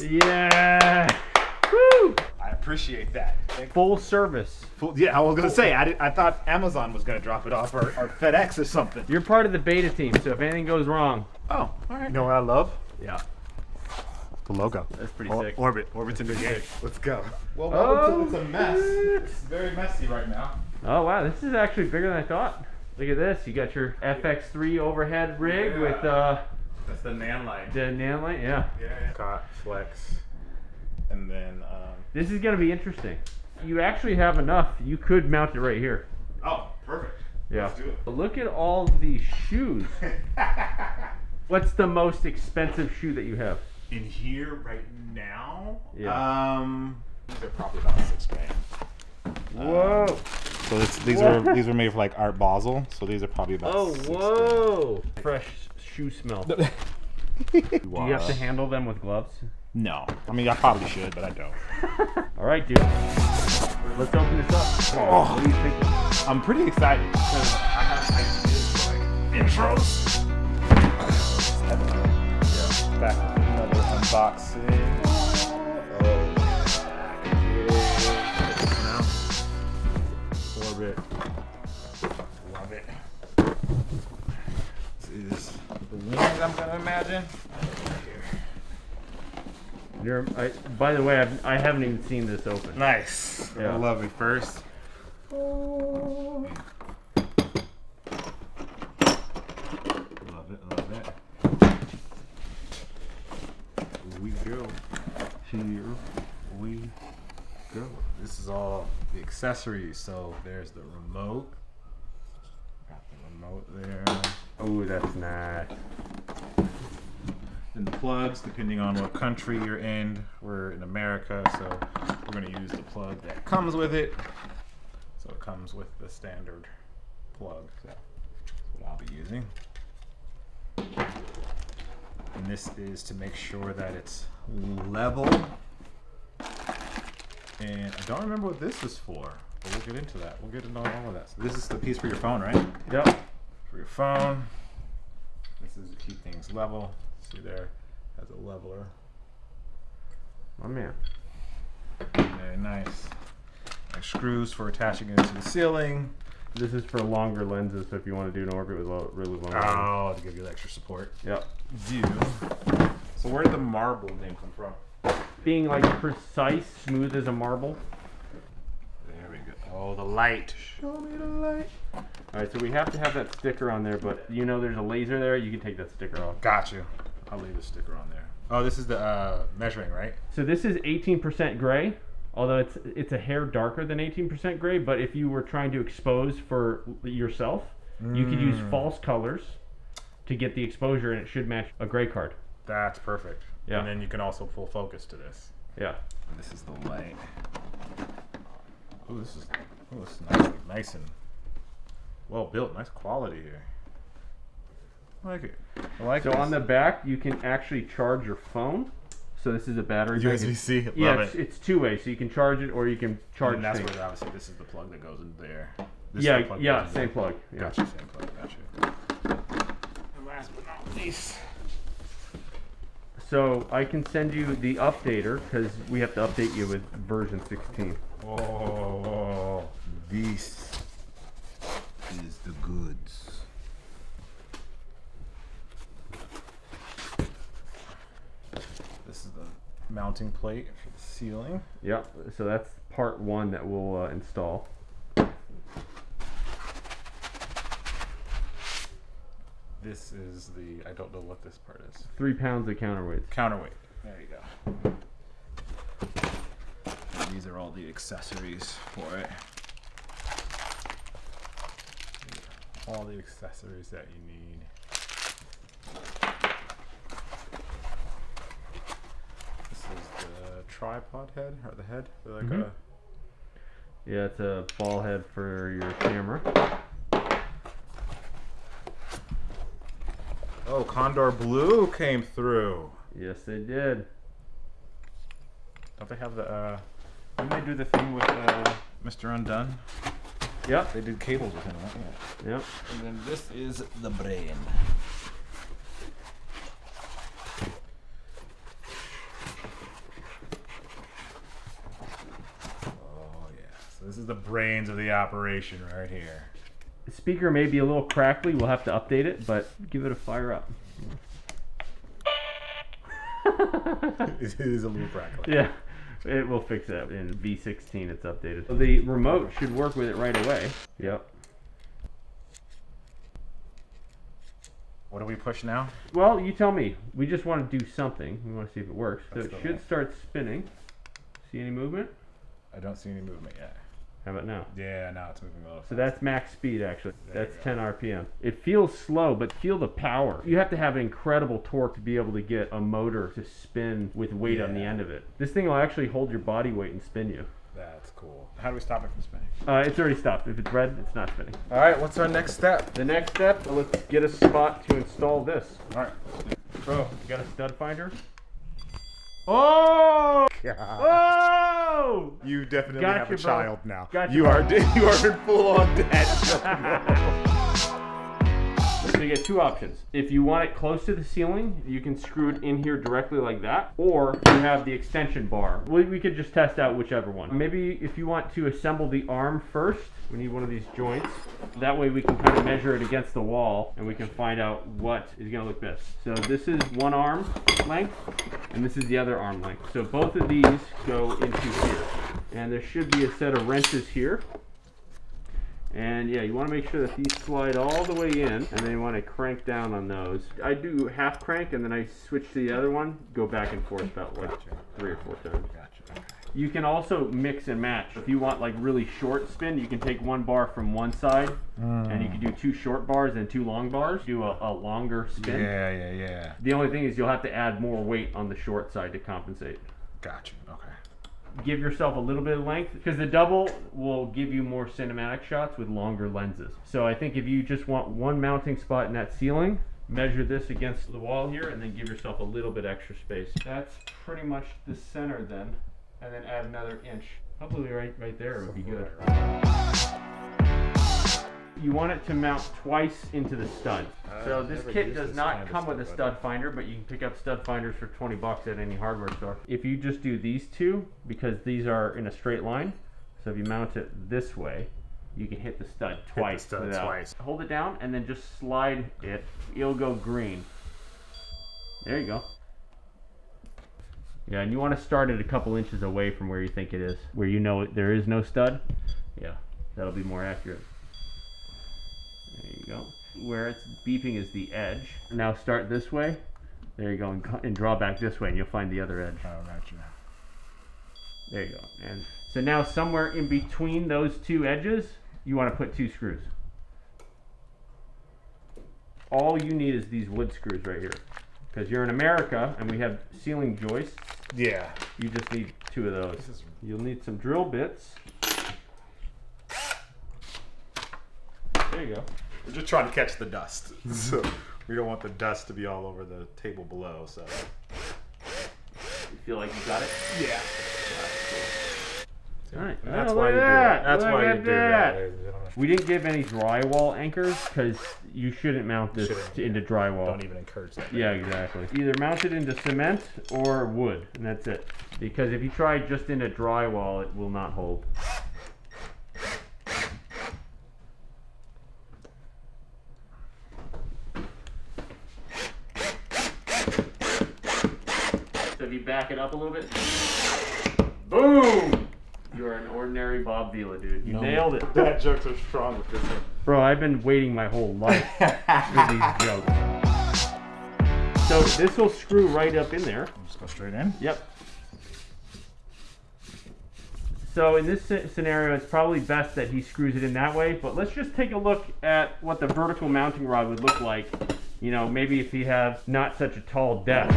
Yes. Yeah. Woo. I appreciate that. Full service. Yeah, I was gonna say I thought Amazon was gonna drop it off or FedEx or something. You're part of the beta team, so if anything goes wrong. Oh, all right. You know what I love? Yeah. The logo. That's pretty sick. Orbit's in the game. Let's go. Well, Oh, it's a mess. It's very messy right now. Oh wow, this is actually bigger than I thought. Look at this. You got your FX3 overhead rig with that's the NAND light. the NAND light. Yeah. Yeah. Cot, flex, and then. This is gonna be interesting. You actually have enough. You could mount it right here. Oh, perfect. Yeah. Let's do it. Look at all these shoes. What's the most expensive shoe that you have? In here right now, Yeah. these are probably about $6,000. Whoa. So these were made for like Art Basel. So these are probably about. Oh, whoa. Fresh shoe smell. Do you have to handle them with gloves? No. I mean, I probably should, but I don't. All right, dude. Let's open this up. Oh. What are you thinking? I'm pretty excited because I have ideas for like intros. Yeah. Back with another unboxing. Orbit. Love it. This is the wings, I'm gonna imagine. By the way, I haven't even seen this open. Nice. Yeah. I love it first. Love it, love it. Here we go. Here we go. This is all the accessories. So there's the remote. Got the remote there. Oh, that's nice. And the plugs, depending on what country you're in. We're in America, so we're going to use the plug that comes with it. So it comes with the standard plug. So that's what I'll be using. And this is to make sure that it's level. And I don't remember what this is for, but we'll get into that. We'll get into all of that. So this is the piece for your phone, right? Yep. For your phone. This is to keep things level. See there, has a leveler. My man. Very nice. And screws for attaching it to the ceiling. This is for longer lenses, so if you want to do an orbit with really long lenses. Oh, to give you extra support. Yep. So where did the Marbl name come from? Being like precise, smooth as a marble. There we go. Oh, the light. Show me the light. All right, so we have to have that sticker on there, but you know there's a laser there. You can take that sticker off. Got you. I'll leave the sticker on there. Oh, this is the measuring, right? So this is 18% gray, although it's a hair darker than 18% gray. But if you were trying to expose for yourself, you could use false colors to get the exposure, and it should match a gray card. That's perfect. Yeah. And then you can also pull focus to this. Yeah. And this is the light. Oh, this is nice and well built. Nice quality here. I like it. I like So this. on the back, you can actually charge your phone. So this is a battery. USB-C. Love Yeah, it. it's two-way, so you can charge it or you can charge And that's things. where obviously this is the plug that goes in there. This is Yeah, the plug that yeah, goes in same there. plug. Yeah. Gotcha, same plug. Gotcha. And last but not least. So I can send you the updater because we have to update you with version 16. Oh, this is the goods. This is the mounting plate for the ceiling. Yep. So that's part one that we'll install. This is the, I don't know what this part is. 3 pounds of counterweights. Counterweight. There you go. And these are all the accessories for it. All the accessories that you need. This is the tripod head, or the head. They're like a. Yeah, it's a ball head for your camera. Oh, Condor Blue came through. Yes, they did. Don't they have the? Didn't they do the thing with Mr. Undone? Yep. They did cables with him, right? Yep. And then this is the brain. This is the brains of the operation right here. The speaker may be a little crackly. We'll have to update it, but give it a fire up. It is a little crackly. Yeah, it will fix that. In V16, it's updated. So the remote should work with it right away. Yep. What do we push now? Well, you tell me. We just want to do something. We want to see if it works. So Let's it go. should start spinning. See any movement? I don't see any movement yet. How about now? Yeah, now it's moving a little. So that's max speed, actually. There That's you 10 RPM. It feels slow, but feel the power. You have to have incredible torque to be able to get a motor to spin with weight on the Yeah. end of it. This thing will actually hold your body weight and spin you. That's cool. How do we stop it from spinning? It's already stopped. If it's red, it's not spinning. All right, what's our next step? The next step, let's get a spot to install this. All right. Oh, you got a stud finder? Oh! God. Oh! You definitely Gotcha, have a bro. child now. Gotcha, You bro. are in full on dad. So you get two options. If you want it close to the ceiling, you can screw it in here directly like that, or you have the extension bar. We could just test out whichever one. Maybe if you want to assemble the arm first, we need one of these joints. That way we can kind of measure it against the wall and we can find out what is going to look best. So this is one arm length and this is the other arm length. So both of these go into here. And there should be a set of wrenches here. And yeah, you want to make sure that these slide all the way in, and then you want to crank down on those. I do half crank, and then I switch to the other one, go back and forth about like 3 or 4 times. Gotcha. Okay. You can also mix and match. If you want like really short spin, you can take one bar from one side, and you can do 2 short bars and 2 long bars. Do a longer spin. Yeah. The only thing is you'll have to add more weight on the short side to compensate. Gotcha. Okay. Give yourself a little bit of length because the double will give you more cinematic shots with longer lenses. So I think if you just want one mounting spot in that ceiling, measure this against the wall here and then give yourself a little bit extra space. That's pretty much the center then, and then add another inch. Probably right there would be good. You want it to mount twice into the stud. So this never kit used does this not kind of come with a stud stud finder, but you can pick up stud finders for 20 bucks at any hardware store. If you just do these two, because these are in a straight line, so if you mount it this way, you can hit the stud twice. Twice. Hold it down and then just slide it. It'll go green. There you go. Yeah, and you want to start it a couple inches away from where you think it is, where you know there is no stud. Yeah, that'll be more accurate. There you go. Where it's beeping is the edge. Now start this way. There you go, and draw back this way, and you'll find the other edge. Oh, gotcha. There you go. And so now somewhere in between those 2 edges, you want to put 2 screws. All you need is these wood screws right here. Because you're in America, and we have ceiling joists. Yeah. You just need 2 of those. You'll need some drill bits. There you go. We're just trying to catch the dust. So we don't want the dust to be all over the table below, so. You feel like you got it? Yeah. All right. That's Oh, why look you do at that. that. That's Look why you at do that, that. ladies and gentlemen. We didn't give any drywall anchors because you shouldn't mount this into drywall. Don't even encourage that. Yeah, exactly. Either mount it into cement or wood, and that's it. Because if you try just into drywall, it will not hold. So if you back it up a little bit, boom! You are an ordinary Bob Vila, dude. You nailed it. Dad jokes are strong with this one. Bro, I've been waiting my whole life for these jokes. So this will screw right up in there. Just go straight in. Yep. So in this scenario, it's probably best that he screws it in that way, but let's just take a look at what the vertical mounting rod would look like. You know, maybe if you have not such a tall desk.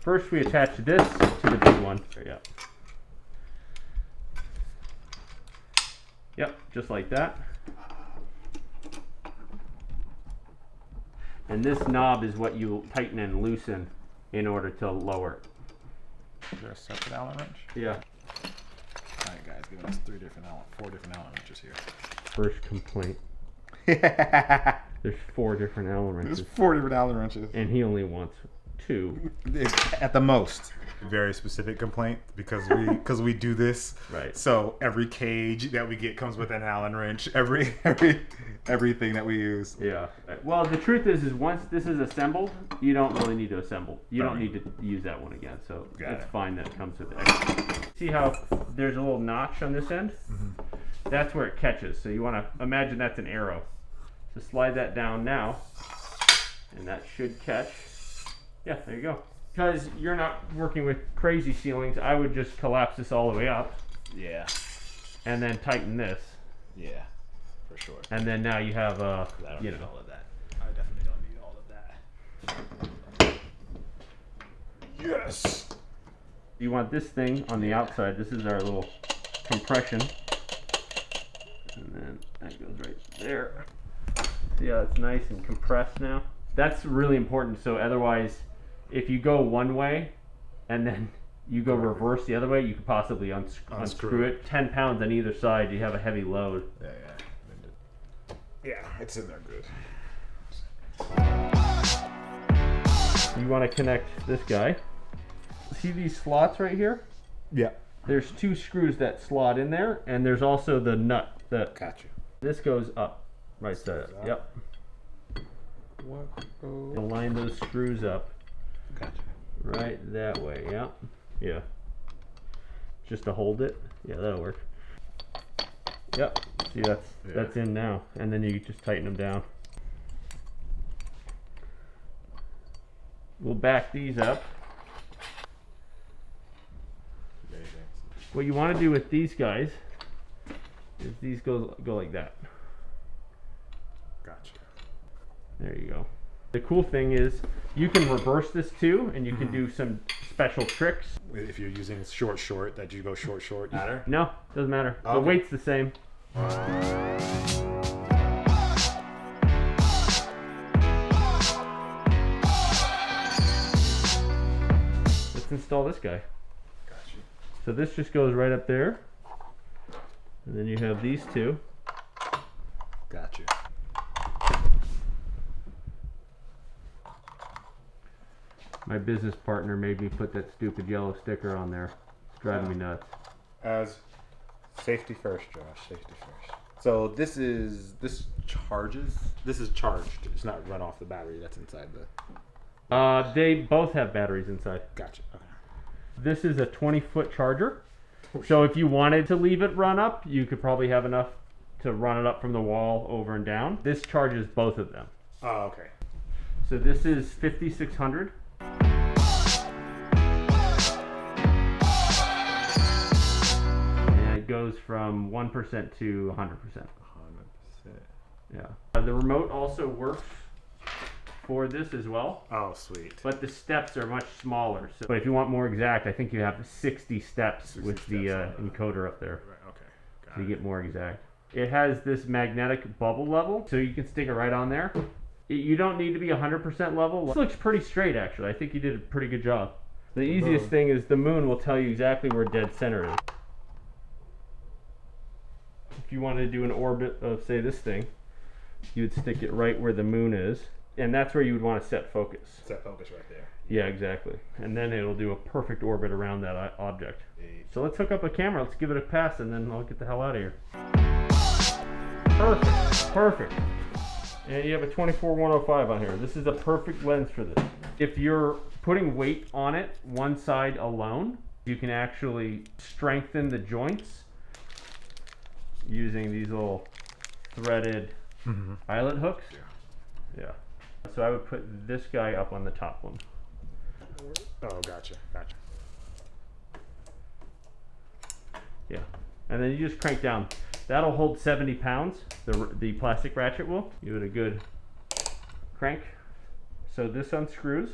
First we attach this to the big one. There you go. Yep, just like that. And this knob is what you tighten and loosen in order to lower it. Is there a separate Allen wrench? Yeah. Alright guys, giving us 4 different Allen wrenches here. First complaint. There's 4 different Allen wrenches. There's 4 different Allen wrenches. And he only wants 2. At the most. Very specific complaint because we do this. Right. So every cage that we get comes with an Allen wrench. Everything that we use. Yeah. Well, the truth is once this is assembled, you don't really need to assemble. You don't need to use that one again. So it's fine that it comes with extra. See how there's a little notch on this end? Mm-hmm. That's where it catches. So you want to imagine that's an arrow. So slide that down now, and that should catch. Yeah, there you go. Because you're not working with crazy ceilings, I would just collapse this all the way up. Yeah. And then tighten this. Yeah, for sure. And then now you have I don't need all of that. I definitely don't need all of that. Yes. You want this thing on the outside. This is our little compression. And then that goes right there. See how it's nice and compressed now? That's really important. So otherwise, if you go one way and then you go reverse the other way, you could possibly unscrew it. 10 pounds on either side, you have a heavy load. Yeah, it's in there good. You want to connect this guy. See these slots right here? Yeah. There's 2 screws that slot in there, and there's also the nut that. Got you. This goes up, right side up. Yep. Align those screws up. Gotcha. Right that way, yeah. Yeah. Just to hold it. Yeah, that'll work. Yep. See, that's in now. And then you just tighten them down. We'll back these up. What you want to do with these guys is these go like that. Gotcha. There you go. The cool thing is you can reverse this too, and you can do some special tricks. If you're using short, that you go short, matter? No, doesn't matter. Okay. The weight's the same. Let's install this guy. Gotcha. So this just goes right up there, and then you have these 2. Gotcha. My business partner made me put that stupid yellow sticker on there. It's driving me nuts. As safety first, Josh. Safety first. So this charges. This is charged. It's not run off the battery that's inside the. They both have batteries inside. Gotcha. Okay. This is a 20-foot charger. So if you wanted to leave it run up, you could probably have enough to run it up from the wall over and down. This charges both of them. Oh, okay. So this is 5,600. And it goes from 1% to 100%. 100%. Yeah. The remote also works for this as well. Oh, sweet. But the steps are much smaller. So, but if you want more exact, I think you have 60 steps 60 with the encoder up there. Right. Okay. So you get more exact. It has this magnetic bubble level, so you can stick it right on there. You don't need to be 100% level. This looks pretty straight, actually. I think you did a pretty good job. The easiest thing is the moon will tell you exactly where dead center is. If you wanted to do an orbit of, say, this thing, you would stick it right where the moon is, and that's where you would want to set focus. Set focus right there. Yeah, exactly. And then it'll do a perfect orbit around that object. So let's hook up a camera. Let's give it a pass, and then I'll get the hell out of here. Perfect. And you have a 24-105 on here. This is a perfect lens for this. If you're putting weight on it, one side alone, you can actually strengthen the joints using these little threaded eyelet hooks. Yeah. So I would put this guy up on the top one. Oh, gotcha. Yeah. And then you just crank down. That'll hold 70 pounds, the plastic ratchet will. Give it a good crank. So this unscrews.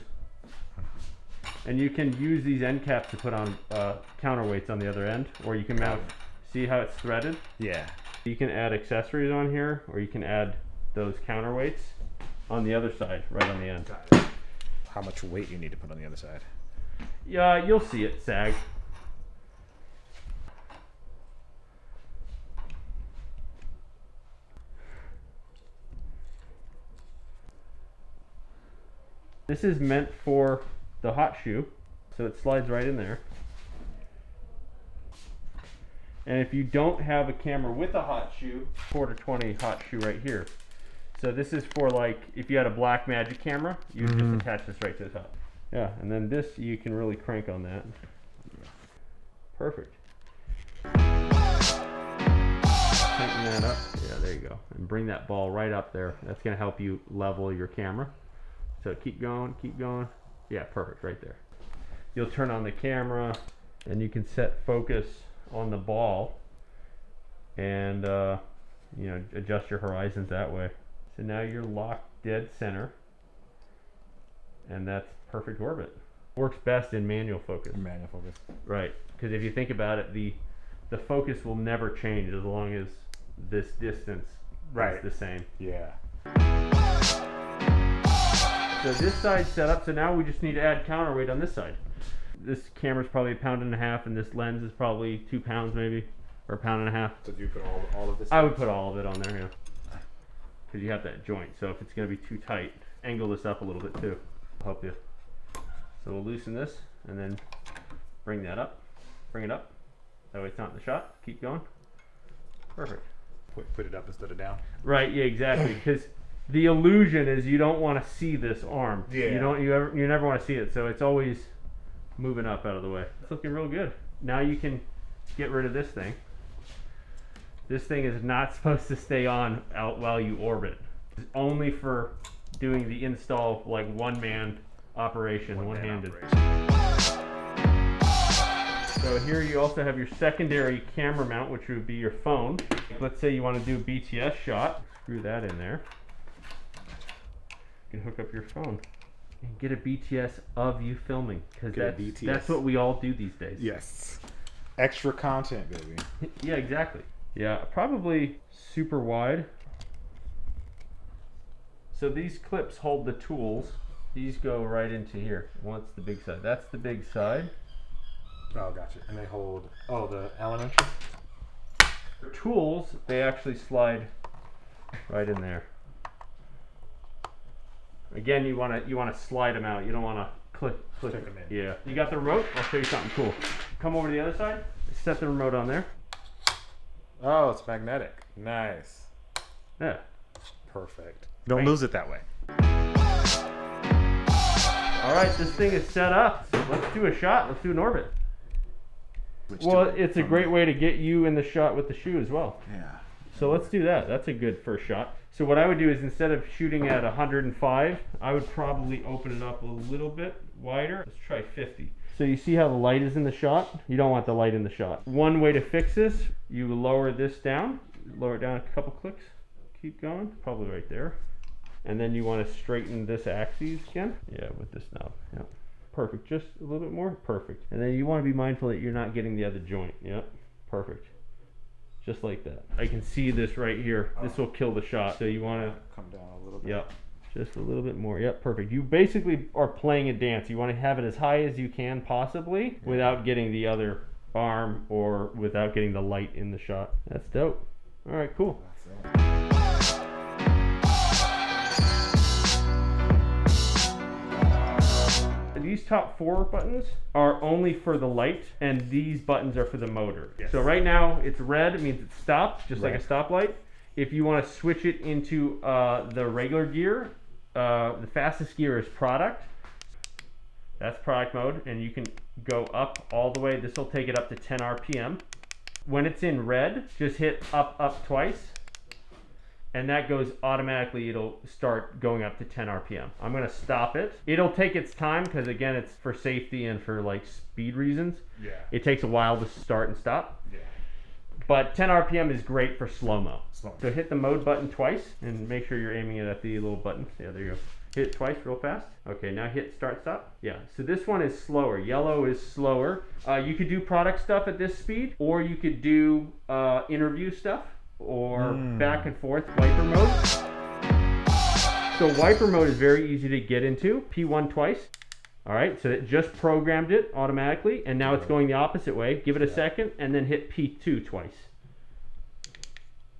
And you can use these end caps to put on counterweights on the other end, or you can mount, see how it's threaded? Yeah. You can add accessories on here, or you can add those counterweights on the other side, right on the end. Got it. How much weight you need to put on the other side? Yeah, you'll see it sag. This is meant for the hot shoe, so it slides right in there. And if you don't have a camera with a hot shoe, 4-20 hot shoe right here. So this is for like, if you had a black magic camera, you would just attach this right to the top. Yeah, and then this, you can really crank on that. Perfect. Tighten that up. Yeah, there you go. And bring that ball right up there. That's going to help you level your camera. So keep going, keep going. Yeah, perfect, right there. You'll turn on the camera, and you can set focus on the ball, and you know, adjust your horizons that way. So now you're locked dead center, and that's perfect orbit. Works best in manual focus. Manual focus. Right, because if you think about it, the focus will never change as long as this distance is the same. Yeah. So this side's set up, so now we just need to add counterweight on this side. This camera's probably 1.5 pounds, and this lens is probably 2 pounds maybe, or 1.5 pounds. So do you put all of this? I would put all of it on there, yeah. Because you have that joint, so if it's going to be too tight, angle this up a little bit too. I'll help you. So we'll loosen this, and then bring that up. Bring it up. That way it's not in the shot. Keep going. Perfect. Put it up instead of down. Right, yeah, exactly. Because the illusion is you don't want to see this arm. Yeah. You never want to see it, so it's always moving up out of the way. It's looking real good. Now you can get rid of this thing. This thing is not supposed to stay on out while you orbit. It's only for doing the install, like one-man operation, one-handed. So here you also have your secondary camera mount, which would be your phone. Let's say you want to do a BTS shot. Screw that in there. You can hook up your phone and get a BTS of you filming, because that's what we all do these days. Yes. Extra content, baby. Yeah, exactly. Yeah, probably super wide. So these clips hold the tools. These go right into here. What's the big side? That's the big side. Oh, gotcha. And they hold, the elementary? The tools, they actually slide right in there. Again, you want to slide them out. You don't want to click them in. Yeah. You got the remote? I'll show you something cool. Come over to the other side. Set the remote on there. Oh, it's magnetic. Nice. Yeah. Perfect. Don't lose it that way. All right, this thing is set up. Let's do a shot. Let's do an orbit. Well, it's a great way to get you in the shot with the shoe as well. Yeah. So let's do that. That's a good first shot. So what I would do is, instead of shooting at 105, I would probably open it up a little bit wider. Let's try 50. So you see how the light is in the shot? You don't want the light in the shot. One way to fix this, you lower this down. Lower it down a couple clicks. Keep going. Probably right there. And then you want to straighten this axis again. Yeah, with this knob. Yeah. Perfect. Just a little bit more. Perfect. And then you want to be mindful that you're not getting the other joint. Yep. Perfect. Just like that. I can see this right here. This will kill the shot. So you want to come down a little bit. Yep. Just a little bit more. Yep. Perfect. You basically are playing a dance. You want to have it as high as you can possibly without getting the other arm or without getting the light in the shot. That's dope. All right. Cool. That's it. These top 4 buttons are only for the light, and these buttons are for the motor. Yes. So right now it's red, it means it's stopped, just like a stoplight. If you want to switch it into the regular gear, the fastest gear is product. That's product mode, and you can go up all the way. This will take it up to 10 RPM. When it's in red, just hit up twice, and that goes automatically. It'll start going up to 10 RPM. I'm going to stop it. It'll take its time because, again, it's for safety and for like speed reasons. Yeah. It takes a while to start and stop. Yeah. But 10 RPM is great for slow-mo. So hit the mode button twice and make sure you're aiming it at the little buttons. Yeah, there you go. Hit it twice real fast. Okay, now hit start stop. Yeah, so this one is slower. Yellow is slower. You could do product stuff at this speed, or you could do interview stuff, or back and forth wiper mode. So wiper mode is very easy to get into. P1 twice. All right, so it just programmed it automatically, and now it's going the opposite way. Give it a second, and then hit P2 twice.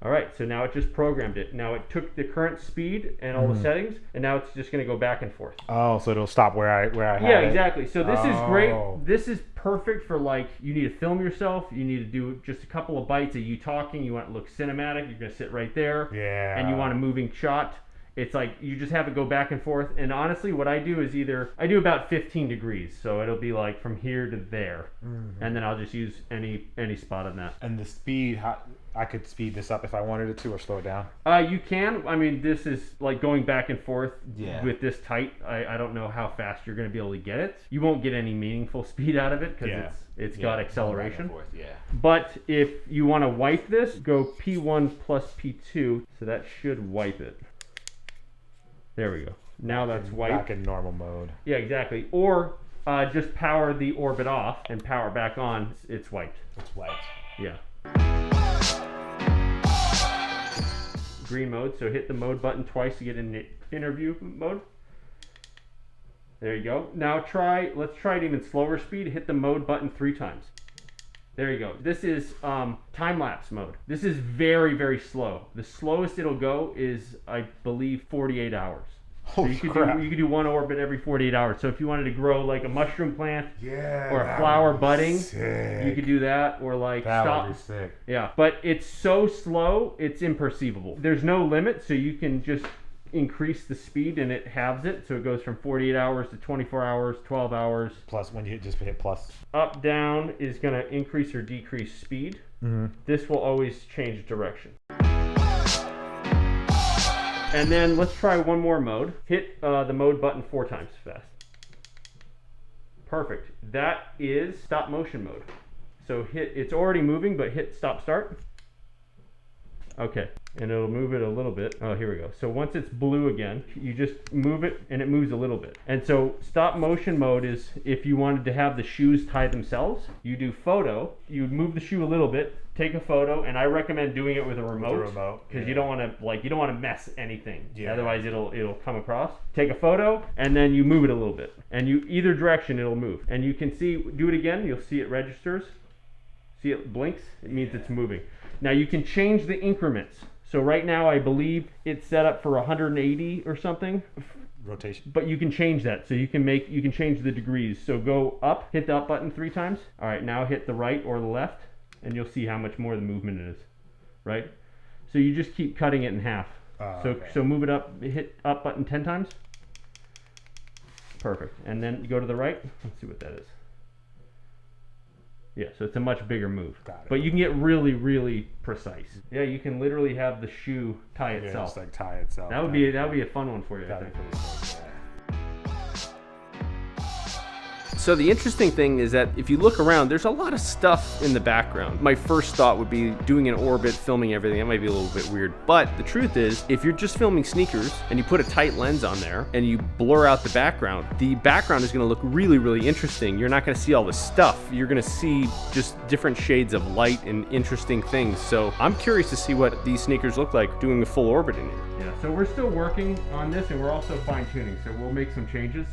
All right, so now it just programmed it. Now it took the current speed and all the settings, and now it's just going to go back and forth. Oh, so it'll stop where I had Yeah, it. exactly. So this is great. This is perfect for like, you need to film yourself, you need to do just a couple of bites of you talking, you want it to look cinematic, you're going to sit right there, and you want a moving shot. It's like you just have it go back and forth. And honestly, what I do is I do about 15 degrees. So it'll be like from here to there. And then I'll just use any spot on that. And the speed, I could speed this up if I wanted it to, or slow it down? You can. I mean, this is like going back and forth with this tight. I don't know how fast you're going to be able to get it. You won't get any meaningful speed out of it because it's got acceleration. But if you want to wipe this, go P1 plus P2. So that should wipe it. There we go. Now that's wiped. Back in normal mode. Yeah, exactly. Or just power the orbit off and power back on. It's wiped. It's wiped. Yeah. Green mode. So hit the mode button twice to get in interview mode. There you go. Now let's try it even slower speed. Hit the mode button 3 times. There you go. This is time-lapse mode. This is very, very slow. The slowest it'll go is, I believe, 48 hours. Holy so crap. You could do 1 orbit every 48 hours. So if you wanted to grow like a mushroom plant or a that flower would be budding, sick. you could do that, or like That would be sick. Yeah, but it's so slow, it's imperceivable. There's no limit, so you can just increase the speed and it halves it, so it goes from 48 hours to 24 hours, 12 hours. Plus, when you just hit plus. Up, down is going to increase or decrease speed. This will always change direction. And then let's try one more mode. Hit the mode button 4 times fast. Perfect. That is stop motion mode. So it's already moving, but hit stop start. Okay, and it'll move it a little bit. Oh, here we go. So once it's blue again, you just move it and it moves a little bit. And so stop motion mode is if you wanted to have the shoes tie themselves, you do photo, you move the shoe a little bit, take a photo, and I recommend doing it with a remote. Because you don't want to mess anything. Otherwise it'll come across. Take a photo and then you move it a little bit. And either direction it'll move. And you can see, do it again, you'll see it registers. See it blinks? It means it's moving. Now you can change the increments. So right now I believe it's set up for 180 or something. Rotation. But you can change that. So you can change the degrees. So go up, hit the up button 3 times. All right, now hit the right or the left, and you'll see how much more the movement is. Right? So you just keep cutting it in half. So move it up, hit up button 10 times. Perfect. And then you go to the right. Let's see what that is. Yeah, so it's a much bigger move. Got it. But you can get really, really precise. Yeah, you can literally have the shoe tie itself. Just like tie itself. That would be a fun one for you, I think. So the interesting thing is that if you look around, there's a lot of stuff in the background. My first thought would be doing an orbit, filming everything. That might be a little bit weird. But the truth is, if you're just filming sneakers and you put a tight lens on there and you blur out the background is going to look really, really interesting. You're not going to see all the stuff. You're going to see just different shades of light and interesting things. So I'm curious to see what these sneakers look like doing a full orbit in here. Yeah, so we're still working on this and we're also fine tuning. So we'll make some changes.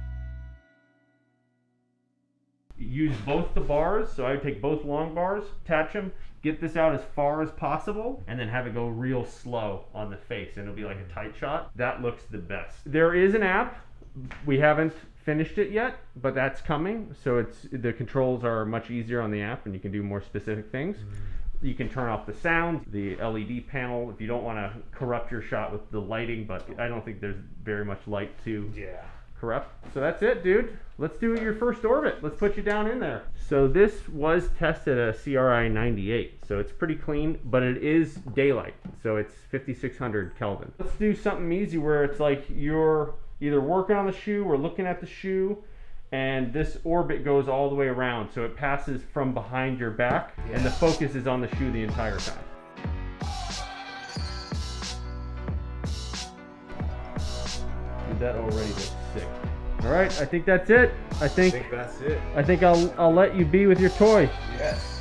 Use both the bars, so I would take both long bars, attach them, get this out as far as possible, and then have it go real slow on the face, and it'll be like a tight shot. That looks the best. There is an app. We haven't finished it yet, but that's coming. So the controls are much easier on the app, and you can do more specific things. You can turn off the sound, the LED panel, if you don't want to corrupt your shot with the lighting, but I don't think there's very much light to corrupt. So that's it, dude. Let's do your first orbit. Let's put you down in there. So this was tested at a CRI 98, so it's pretty clean, but it is daylight, so it's 5600 Kelvin. Let's do something easy where it's like you're either working on the shoe or looking at the shoe, and this orbit goes all the way around, so it passes from behind your back, and the focus is on the shoe the entire time. Dude, that already looks sick. All right, I think that's it. I think that's it. I think I'll let you be with your toy. Yes.